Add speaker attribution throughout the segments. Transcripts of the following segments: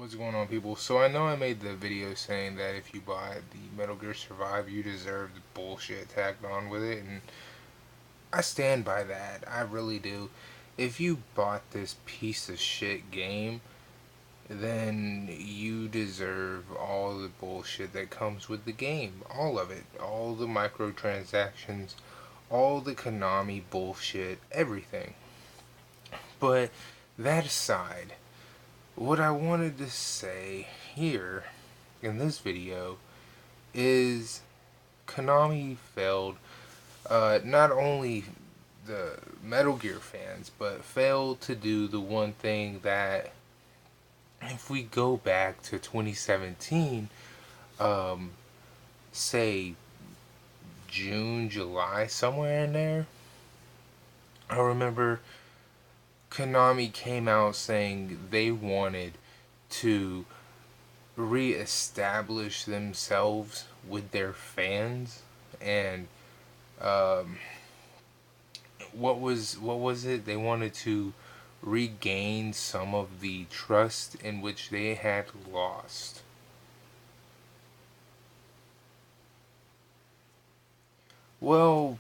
Speaker 1: What's going on, people? So I know I made the video saying that if you buy the Metal Gear Survive, you deserve the bullshit tagged on with it, and I stand by that. I really do. If you bought this piece of shit game, then you deserve all the bullshit that comes with the game. All of it. All the microtransactions, all the Konami bullshit, everything. But that aside, what I wanted to say here in this video is Konami failed not only the Metal Gear fans, but failed to do the one thing that, if we go back to 2017, um, say June, July, somewhere in there, I remember Konami came out saying they wanted to reestablish themselves with their fans, and um, what was it? They wanted to regain some of the trust in which they had lost. Well,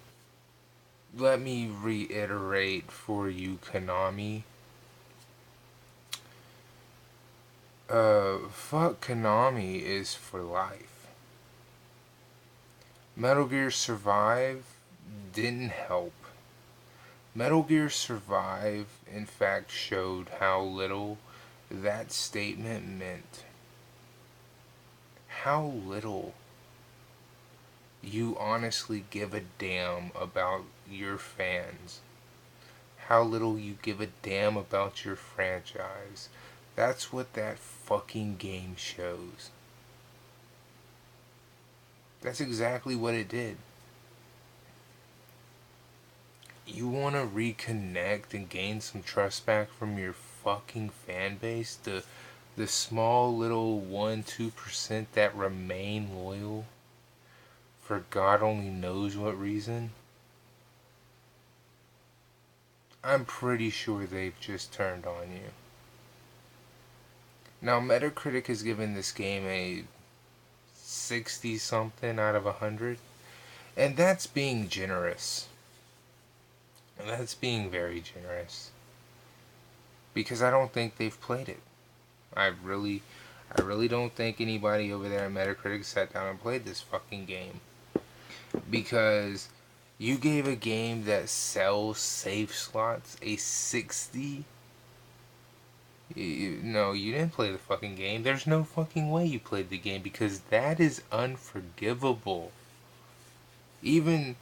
Speaker 1: let me reiterate for you, Konami. Fuck Konami is for life. Metal Gear Survive didn't help. Metal Gear Survive, in fact, showed how little that statement meant. How little you honestly give a damn about your fans. How little you give a damn about your franchise. That's what that fucking game shows. That's exactly what it did. You want to reconnect and gain some trust back from your fucking fan base? The small little 1-2% that remain loyal for God only knows what reason? I'm pretty sure they've just turned on you. Now, Metacritic has given this game a 60 something out of 100, and that's being generous. And that's being very generous. Because I don't think they've played it. I really don't think anybody over there at Metacritic sat down and played this fucking game. Because you gave a game that sells save slots a 60. No, you didn't play the fucking game. There's no fucking way you played the game, because that is unforgivable. Even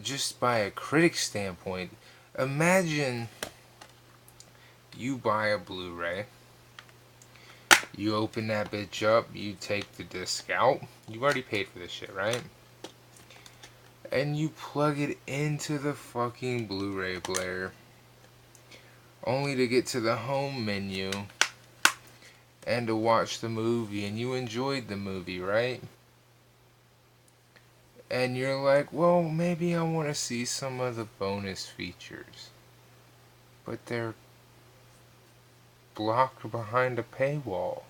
Speaker 1: just by a critic standpoint, imagine you buy a Blu-ray, you open that bitch up, you take the disc out, you've already paid for this shit, right? And you plug it into the fucking Blu-ray player, only to get to the home menu and to watch the movie, and you enjoyed the movie, right? And you're like, well, maybe I want to see some of the bonus features, but they're blocked behind a paywall.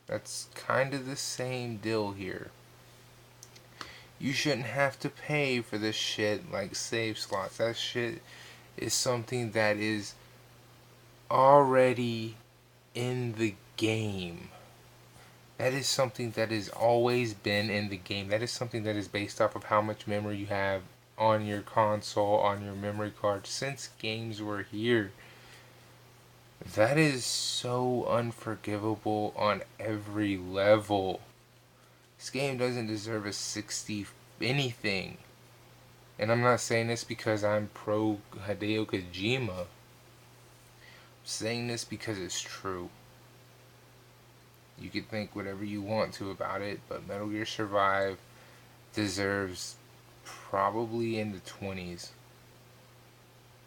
Speaker 1: That's kind of the same deal here. You shouldn't have to pay for this shit like save slots. That shit is something that is already in the game. That is something that has always been in the game. That is something that is based off of how much memory you have on your console, on your memory card, since games were here. That is so unforgivable on every level. This game doesn't deserve a 60 anything. And I'm not saying this because I'm pro Hideo Kojima. I'm saying this because it's true. You can think whatever you want to about it, but Metal Gear Survive deserves probably in the 20s.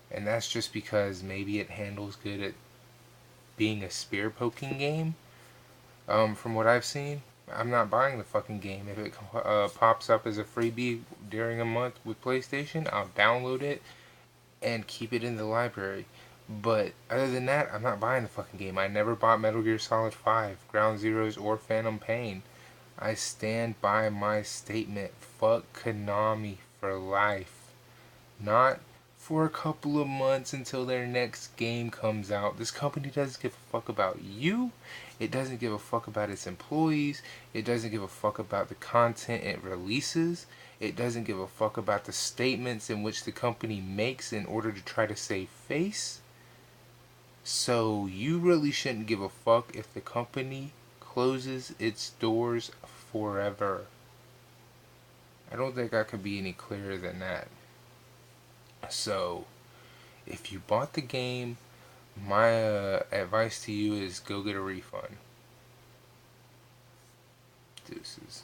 Speaker 1: And that's just because maybe it handles good at being a spear poking game. From what I've seen, I'm not buying the fucking game. If it pops up as a freebie during a month with PlayStation, I'll download it and keep it in the library. But other than that, I'm not buying the fucking game. I never bought Metal Gear Solid 5, Ground Zeroes, or Phantom Pain. I stand by my statement. Fuck Konami for life. Not for a couple of months until their next game comes out. This company doesn't give a fuck about you. It doesn't give a fuck about its employees. It doesn't give a fuck about the content it releases. It doesn't give a fuck about the statements in which the company makes in order to try to save face. So you really shouldn't give a fuck if the company closes its doors forever. I don't think I could be any clearer than that. So, if you bought the game, my advice to you is go get a refund. Deuces.